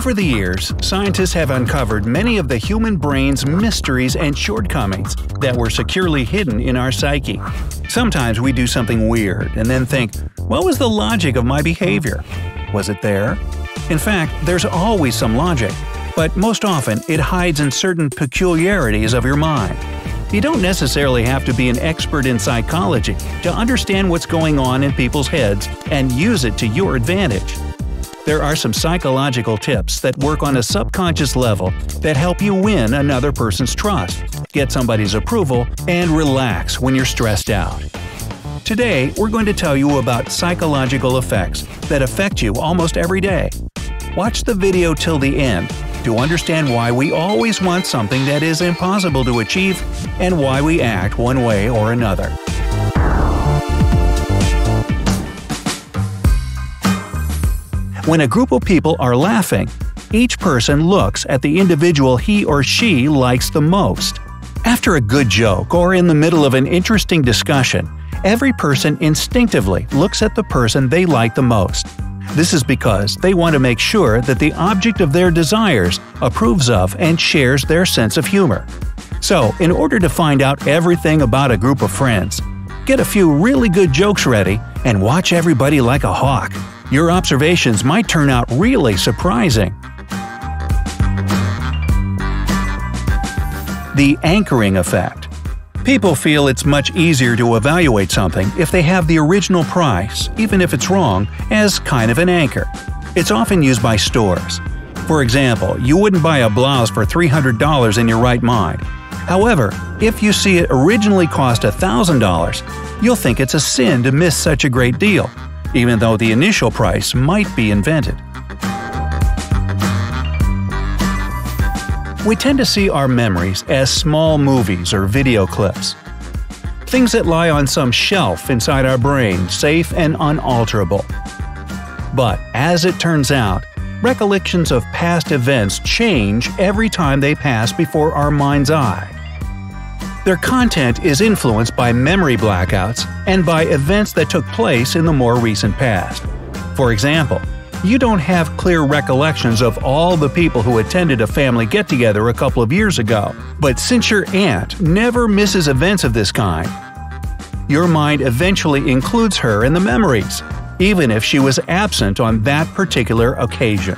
Over the years, scientists have uncovered many of the human brain's mysteries and shortcomings that were securely hidden in our psyche. Sometimes we do something weird and then think, what was the logic of my behavior? Was it there? In fact, there's always some logic, but most often it hides in certain peculiarities of your mind. You don't necessarily have to be an expert in psychology to understand what's going on in people's heads and use it to your advantage. There are some psychological tips that work on a subconscious level that help you win another person's trust, get somebody's approval, and relax when you're stressed out. Today, we're going to tell you about psychological effects that affect you almost every day. Watch the video till the end to understand why we always want something that is impossible to achieve and why we act one way or another. When a group of people are laughing, each person looks at the individual he or she likes the most. After a good joke or in the middle of an interesting discussion, every person instinctively looks at the person they like the most. This is because they want to make sure that the object of their desires approves of and shares their sense of humor. So, in order to find out everything about a group of friends, get a few really good jokes ready and watch everybody like a hawk. Your observations might turn out really surprising. The anchoring effect. People feel it's much easier to evaluate something if they have the original price, even if it's wrong, as kind of an anchor. It's often used by stores. For example, you wouldn't buy a blouse for $300 in your right mind. However, if you see it originally cost $1,000, you'll think it's a sin to miss such a great deal, even though the initial price might be invented. We tend to see our memories as small movies or video clips. Things that lie on some shelf inside our brain, safe and unalterable. But as it turns out, recollections of past events change every time they pass before our mind's eye. Their content is influenced by memory blackouts and by events that took place in the more recent past. For example, you don't have clear recollections of all the people who attended a family get-together a couple of years ago, but since your aunt never misses events of this kind, your mind eventually includes her in the memories, even if she was absent on that particular occasion.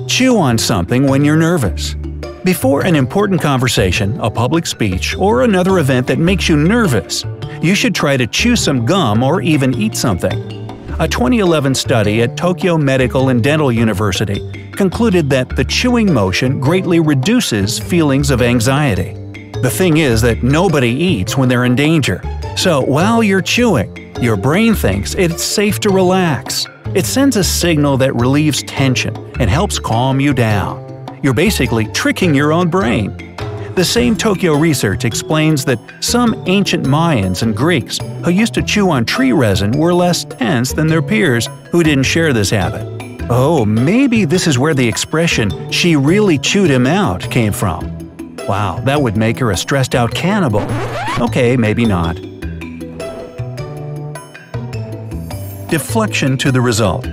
Chew on something when you're nervous. Before an important conversation, a public speech, or another event that makes you nervous, you should try to chew some gum or even eat something. A 2011 study at Tokyo Medical and Dental University concluded that the chewing motion greatly reduces feelings of anxiety. The thing is that nobody eats when they're in danger, so while you're chewing, your brain thinks it's safe to relax. It sends a signal that relieves tension and helps calm you down. You're basically tricking your own brain. The same Tokyo research explains that some ancient Mayans and Greeks who used to chew on tree resin were less tense than their peers who didn't share this habit. Oh, maybe this is where the expression, "she really chewed him out," came from. Wow, that would make her a stressed-out cannibal. Okay, maybe not. Deflection to the result.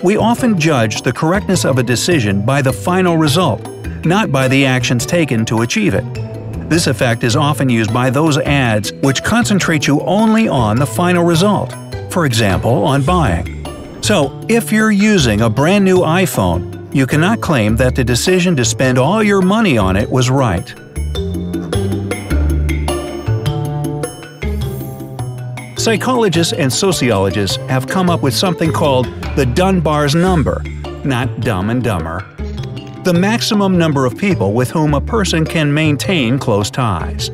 We often judge the correctness of a decision by the final result, not by the actions taken to achieve it. This effect is often used by those ads which concentrate you only on the final result, for example, on buying. So, if you're using a brand new iPhone, you cannot claim that the decision to spend all your money on it was right. Psychologists and sociologists have come up with something called the Dunbar's number, not Dumb and Dumber. The maximum number of people with whom a person can maintain close ties.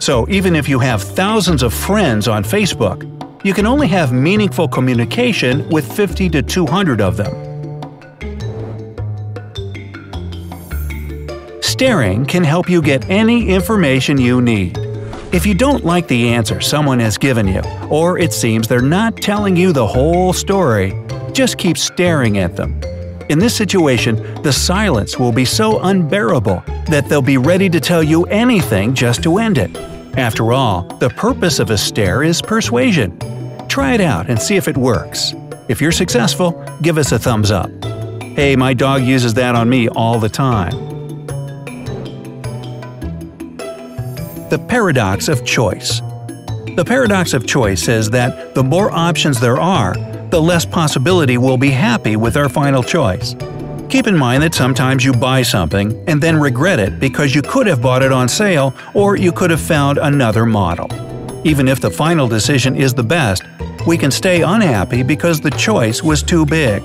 So even if you have thousands of friends on Facebook, you can only have meaningful communication with 50 to 200 of them. Staring can help you get any information you need. If you don't like the answer someone has given you, or it seems they're not telling you the whole story, just keep staring at them. In this situation, the silence will be so unbearable that they'll be ready to tell you anything just to end it. After all, the purpose of a stare is persuasion. Try it out and see if it works. If you're successful, give us a thumbs up. Hey, my dog uses that on me all the time. The paradox of choice. The paradox of choice says that the more options there are, the less possibility we'll be happy with our final choice. Keep in mind that sometimes you buy something and then regret it because you could have bought it on sale or you could have found another model. Even if the final decision is the best, we can stay unhappy because the choice was too big.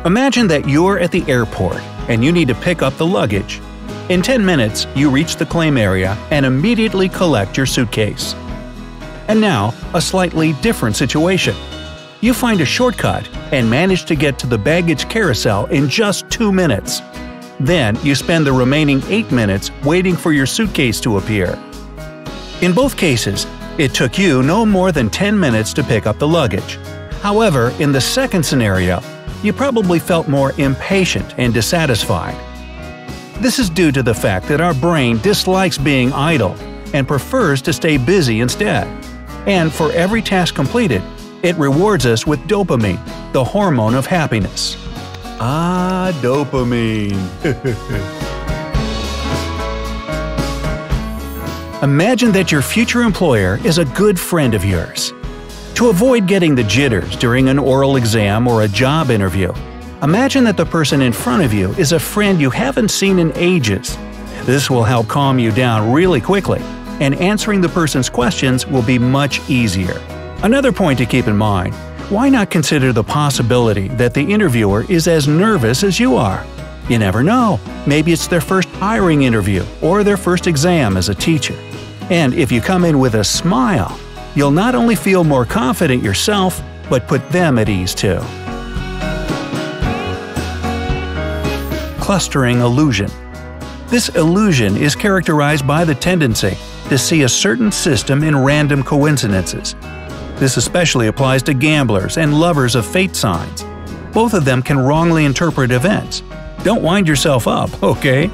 Imagine that you're at the airport and you need to pick up the luggage. In 10 minutes, you reach the claim area and immediately collect your suitcase. And now, a slightly different situation. You find a shortcut and manage to get to the baggage carousel in just 2 minutes. Then, you spend the remaining 8 minutes waiting for your suitcase to appear. In both cases, it took you no more than 10 minutes to pick up the luggage. However, in the second scenario, you probably felt more impatient and dissatisfied. This is due to the fact that our brain dislikes being idle and prefers to stay busy instead. And for every task completed, it rewards us with dopamine, the hormone of happiness. Ah, dopamine. Imagine that your future employer is a good friend of yours. To avoid getting the jitters during an oral exam or a job interview, imagine that the person in front of you is a friend you haven't seen in ages. This will help calm you down really quickly, and answering the person's questions will be much easier. Another point to keep in mind, why not consider the possibility that the interviewer is as nervous as you are? You never know, maybe it's their first hiring interview or their first exam as a teacher. And if you come in with a smile, you'll not only feel more confident yourself, but put them at ease too. Clustering illusion. This illusion is characterized by the tendency to see a certain system in random coincidences. This especially applies to gamblers and lovers of fate signs. Both of them can wrongly interpret events. Don't wind yourself up, okay?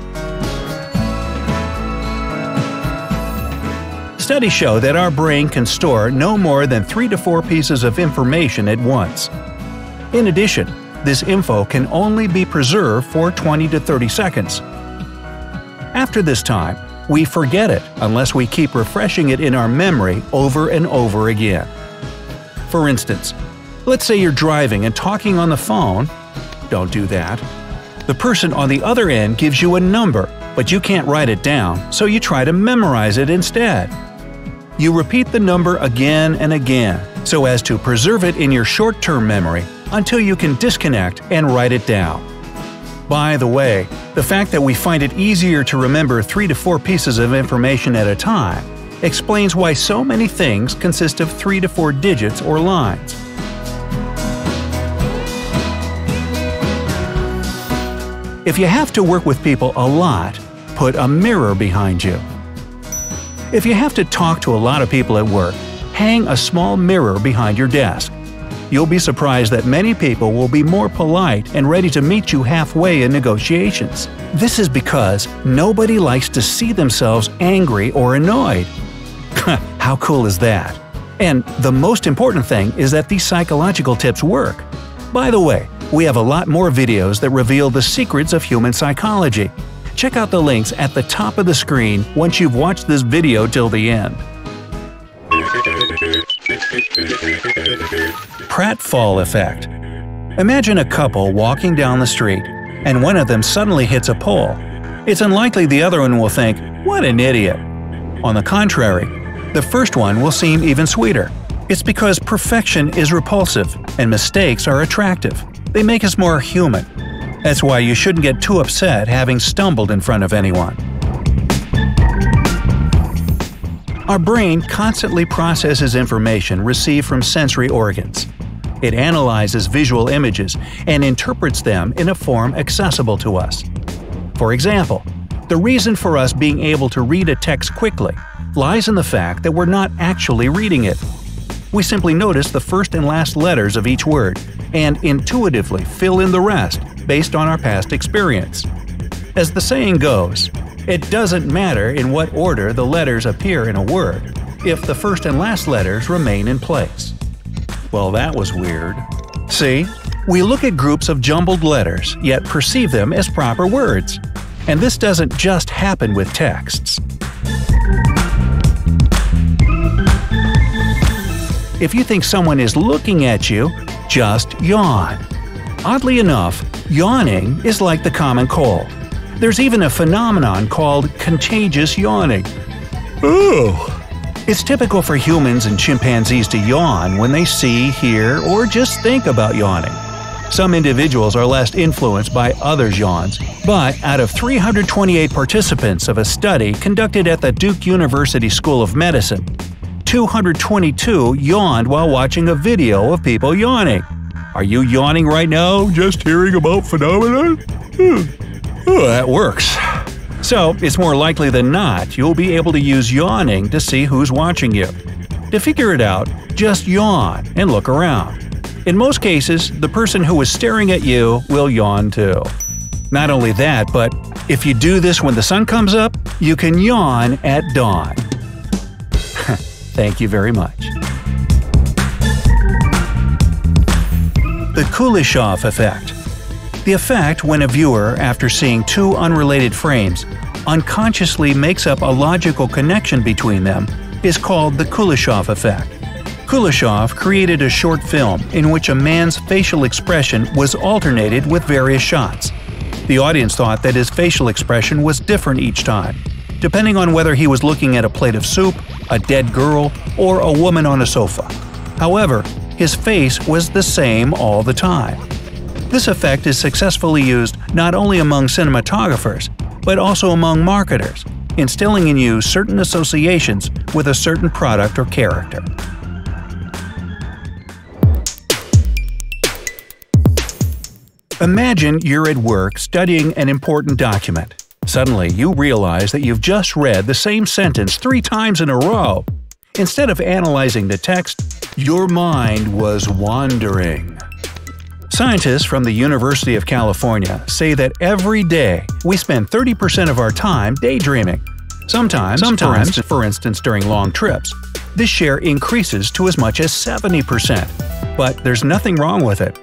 Studies show that our brain can store no more than 3 to 4 pieces of information at once. In addition, this info can only be preserved for 20 to 30 seconds. After this time, we forget it unless we keep refreshing it in our memory over and over again. For instance, let's say you're driving and talking on the phone. Don't do that. The person on the other end gives you a number, but you can't write it down, so you try to memorize it instead. You repeat the number again and again, so as to preserve it in your short-term memory until you can disconnect and write it down. By the way, the fact that we find it easier to remember 3 to 4 pieces of information at a time explains why so many things consist of 3 to 4 digits or lines. If you have to work with people a lot, put a mirror behind you. If you have to talk to a lot of people at work, hang a small mirror behind your desk. You'll be surprised that many people will be more polite and ready to meet you halfway in negotiations. This is because nobody likes to see themselves angry or annoyed. How cool is that? And the most important thing is that these psychological tips work. By the way, we have a lot more videos that reveal the secrets of human psychology. Check out the links at the top of the screen once you've watched this video till the end. Pratfall Effect. Imagine a couple walking down the street, and one of them suddenly hits a pole. It's unlikely the other one will think, "What an idiot." On the contrary, the first one will seem even sweeter. It's because perfection is repulsive and mistakes are attractive. They make us more human. That's why you shouldn't get too upset having stumbled in front of anyone. Our brain constantly processes information received from sensory organs. It analyzes visual images and interprets them in a form accessible to us. For example, the reason for us being able to read a text quickly lies in the fact that we're not actually reading it. We simply notice the first and last letters of each word and intuitively fill in the rest based on our past experience. As the saying goes, it doesn't matter in what order the letters appear in a word, if the first and last letters remain in place. Well, that was weird. See? We look at groups of jumbled letters, yet perceive them as proper words. And this doesn't just happen with texts. If you think someone is looking at you, just yawn. Oddly enough, yawning is like the common cold. There's even a phenomenon called contagious yawning. Ooh. It's typical for humans and chimpanzees to yawn when they see, hear, or just think about yawning. Some individuals are less influenced by others' yawns, but out of 328 participants of a study conducted at the Duke University School of Medicine, 222 yawned while watching a video of people yawning. Are you yawning right now, just hearing about phenomena? That works. So, it's more likely than not you'll be able to use yawning to see who's watching you. To figure it out, just yawn and look around. In most cases, the person who is staring at you will yawn too. Not only that, but if you do this when the sun comes up, you can yawn at dawn. Thank you very much. The Kuleshov Effect. The effect when a viewer, after seeing two unrelated frames, unconsciously makes up a logical connection between them is called the Kuleshov Effect. Kuleshov created a short film in which a man's facial expression was alternated with various shots. The audience thought that his facial expression was different each time, depending on whether he was looking at a plate of soup, a dead girl, or a woman on a sofa. However, his face was the same all the time. This effect is successfully used not only among cinematographers, but also among marketers, instilling in you certain associations with a certain product or character. Imagine you're at work studying an important document. Suddenly, you realize that you've just read the same sentence 3 times in a row. Instead of analyzing the text, your mind was wandering. Scientists from the University of California say that every day we spend 30% of our time daydreaming. Sometimes, for instance during long trips, this share increases to as much as 70%. But there's nothing wrong with it.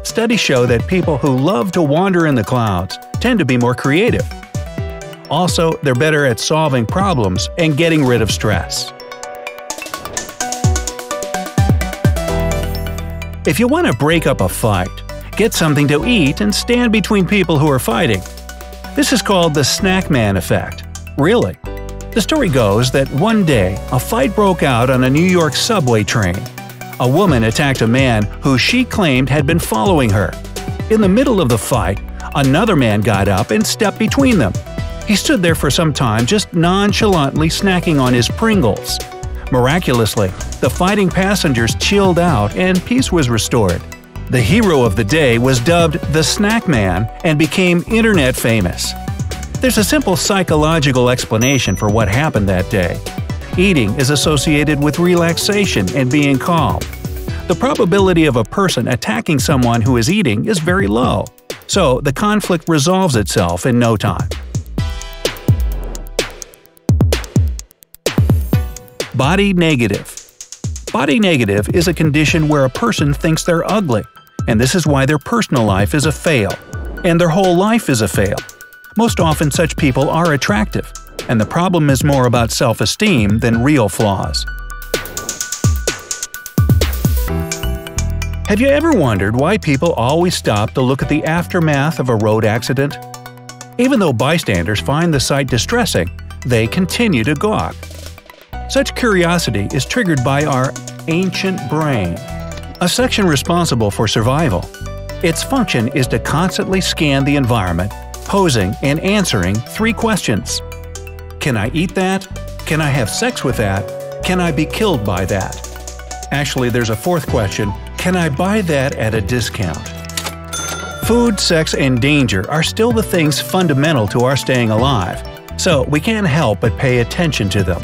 Studies show that people who love to wander in the clouds tend to be more creative. Also, they're better at solving problems and getting rid of stress. If you want to break up a fight, get something to eat and stand between people who are fighting. This is called the snack man effect. Really. The story goes that one day, a fight broke out on a New York subway train. A woman attacked a man who she claimed had been following her. In the middle of the fight, another man got up and stepped between them. He stood there for some time just nonchalantly snacking on his Pringles. Miraculously, the fighting passengers chilled out and peace was restored. The hero of the day was dubbed the Snack Man and became internet famous. There's a simple psychological explanation for what happened that day. Eating is associated with relaxation and being calm. The probability of a person attacking someone who is eating is very low, so the conflict resolves itself in no time. Body negative. Body negative is a condition where a person thinks they're ugly, and this is why their personal life is a fail, and their whole life is a fail. Most often such people are attractive, and the problem is more about self-esteem than real flaws. Have you ever wondered why people always stop to look at the aftermath of a road accident? Even though bystanders find the sight distressing, they continue to gawk. Such curiosity is triggered by our ancient brain, a section responsible for survival. Its function is to constantly scan the environment, posing and answering 3 questions. Can I eat that? Can I have sex with that? Can I be killed by that? Actually, there's a 4th question. Can I buy that at a discount? Food, sex, and danger are still the things fundamental to our staying alive, so we can't help but pay attention to them.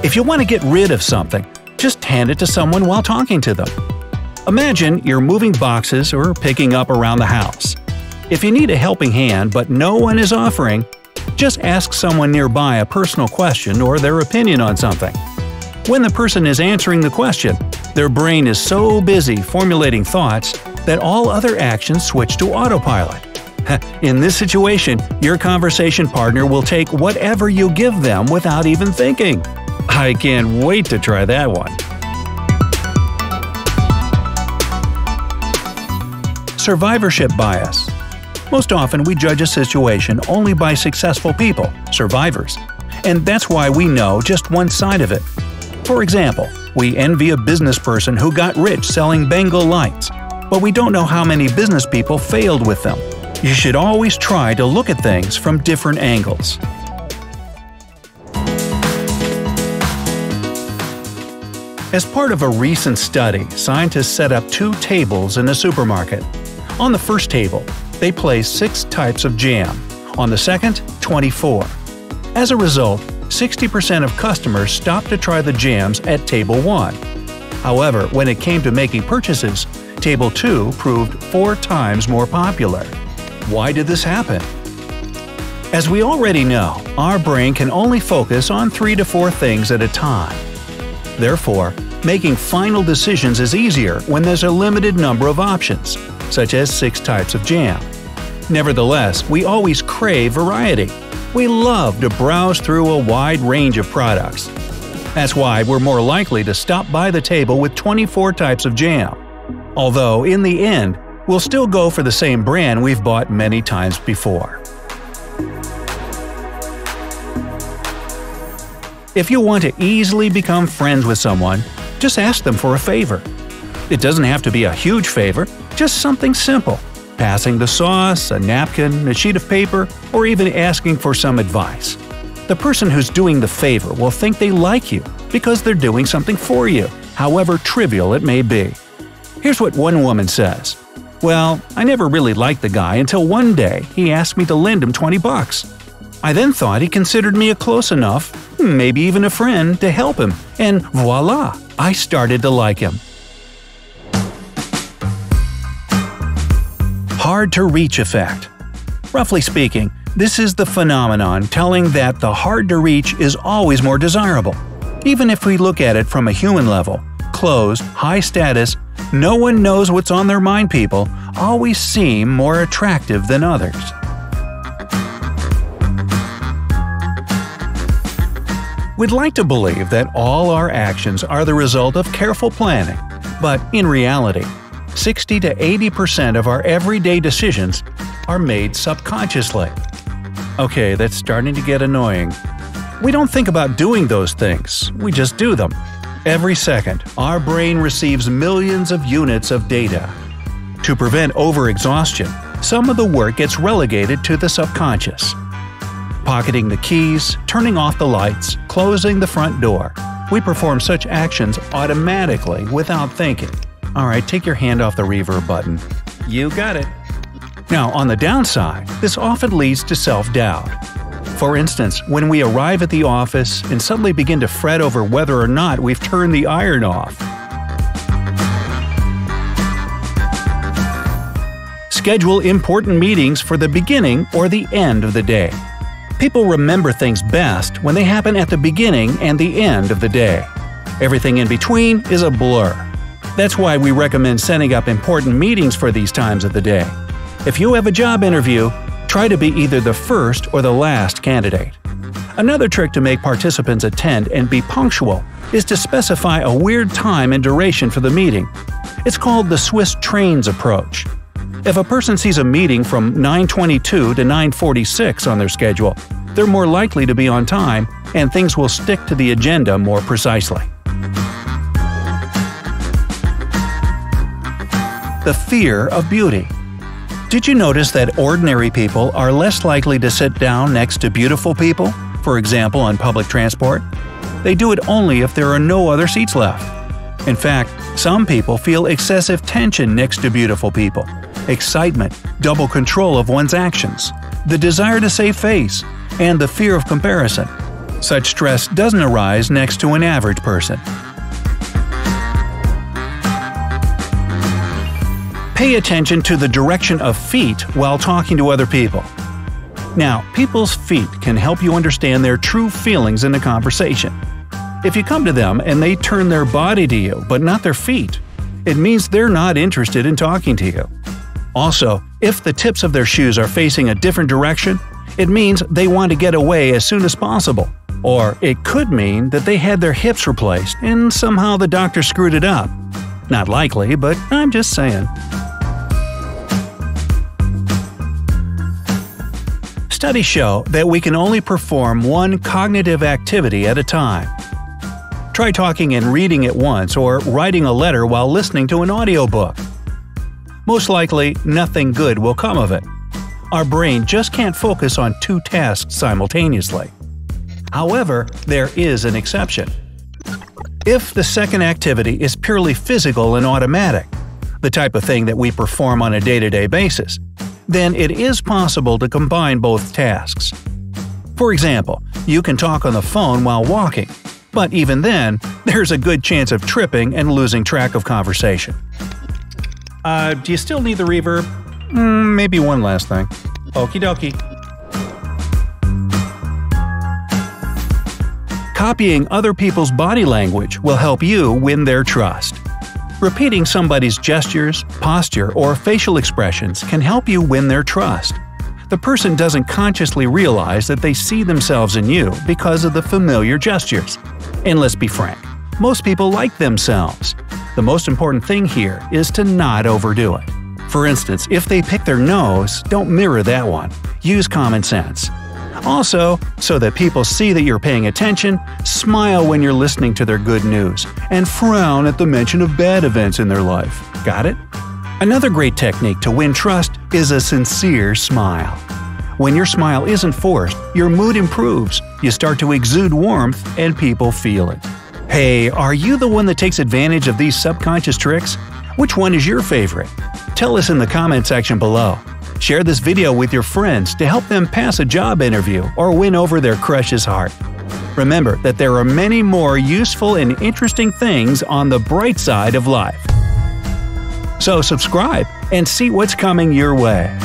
If you want to get rid of something, just hand it to someone while talking to them. Imagine you're moving boxes or picking up around the house. If you need a helping hand but no one is offering, Just ask someone nearby a personal question or their opinion on something. When the person is answering the question, their brain is so busy formulating thoughts that all other actions switch to autopilot. In this situation, your conversation partner will take whatever you give them without even thinking. I can't wait to try that one. Survivorship bias. Most often we judge a situation only by successful people, survivors, and that's why we know just one side of it. For example, we envy a business person who got rich selling Bengal lights, but we don't know how many business people failed with them. You should always try to look at things from different angles. As part of a recent study, scientists set up 2 tables in a supermarket. On the first table, they placed 6 types of jam. On the second, 24. As a result, 60% of customers stopped to try the jams at Table 1. However, when it came to making purchases, Table 2 proved 4 times more popular. Why did this happen? As we already know, our brain can only focus on 3 to 4 things at a time. Therefore, making final decisions is easier when there's a limited number of options, such as 6 types of jam. Nevertheless, we always crave variety. We love to browse through a wide range of products. That's why we're more likely to stop by the table with 24 types of jam. Although, in the end, we'll still go for the same brand we've bought many times before. If you want to easily become friends with someone, just ask them for a favor. It doesn't have to be a huge favor, just something simple. Passing the sauce, a napkin, a sheet of paper, or even asking for some advice. The person who's doing the favor will think they like you because they're doing something for you, however trivial it may be. Here's what one woman says. "Well, I never really liked the guy until one day he asked me to lend him $20. I then thought he considered me a close enough, maybe even a friend, to help him, and voila, I started to like him." Hard-to-reach effect. Roughly speaking, this is the phenomenon telling that the hard-to-reach is always more desirable. Even if we look at it from a human level, closed, high-status, no one knows what's on their mind people always seem more attractive than others. We'd like to believe that all our actions are the result of careful planning, but in reality, 60 to 80% of our everyday decisions are made subconsciously. Okay, that's starting to get annoying. We don't think about doing those things, we just do them. Every second, our brain receives millions of units of data. To prevent overexhaustion, some of the work gets relegated to the subconscious. Pocketing the keys, turning off the lights, closing the front door. We perform such actions automatically without thinking. Alright, take your hand off the reverb button. You got it. Now, on the downside, this often leads to self-doubt. For instance, when we arrive at the office and suddenly begin to fret over whether or not we've turned the iron off. Schedule important meetings for the beginning or the end of the day. People remember things best when they happen at the beginning and the end of the day. Everything in between is a blur. That's why we recommend setting up important meetings for these times of the day. If you have a job interview, try to be either the first or the last candidate. Another trick to make participants attend and be punctual is to specify a weird time and duration for the meeting. It's called the Swiss trains approach. If a person sees a meeting from 9:22 to 9:46 on their schedule, they're more likely to be on time and things will stick to the agenda more precisely. The fear of beauty. Did you notice that ordinary people are less likely to sit down next to beautiful people, for example on public transport? They do it only if there are no other seats left. In fact, some people feel excessive tension next to beautiful people, excitement, double control of one's actions, the desire to save face, and the fear of comparison. Such stress doesn't arise next to an average person. Pay attention to the direction of feet while talking to other people. Now, people's feet can help you understand their true feelings in a conversation. If you come to them and they turn their body to you but not their feet, it means they're not interested in talking to you. Also, if the tips of their shoes are facing a different direction, it means they want to get away as soon as possible. Or it could mean that they had their hips replaced and somehow the doctor screwed it up. Not likely, but I'm just saying. Studies show that we can only perform one cognitive activity at a time. Try talking and reading at once or writing a letter while listening to an audiobook. Most likely, nothing good will come of it. Our brain just can't focus on two tasks simultaneously. However, there is an exception. If the second activity is purely physical and automatic, the type of thing that we perform on a day-to-day basis, then it is possible to combine both tasks. For example, you can talk on the phone while walking, but even then, there's a good chance of tripping and losing track of conversation. Do you still need the reverb? Maybe one last thing. Okie dokie. Copying other people's body language will help you win their trust. Repeating somebody's gestures, posture, or facial expressions can help you win their trust. The person doesn't consciously realize that they see themselves in you because of the familiar gestures. And let's be frank, most people like themselves. The most important thing here is to not overdo it. For instance, if they pick their nose, don't mirror that one. Use common sense. Also, so that people see that you're paying attention, smile when you're listening to their good news, and frown at the mention of bad events in their life. Got it? Another great technique to win trust is a sincere smile. When your smile isn't forced, your mood improves, you start to exude warmth, and people feel it. Hey, are you the one that takes advantage of these subconscious tricks? Which one is your favorite? Tell us in the comment section below. Share this video with your friends to help them pass a job interview or win over their crush's heart. Remember that there are many more useful and interesting things on the bright side of life. So subscribe and see what's coming your way.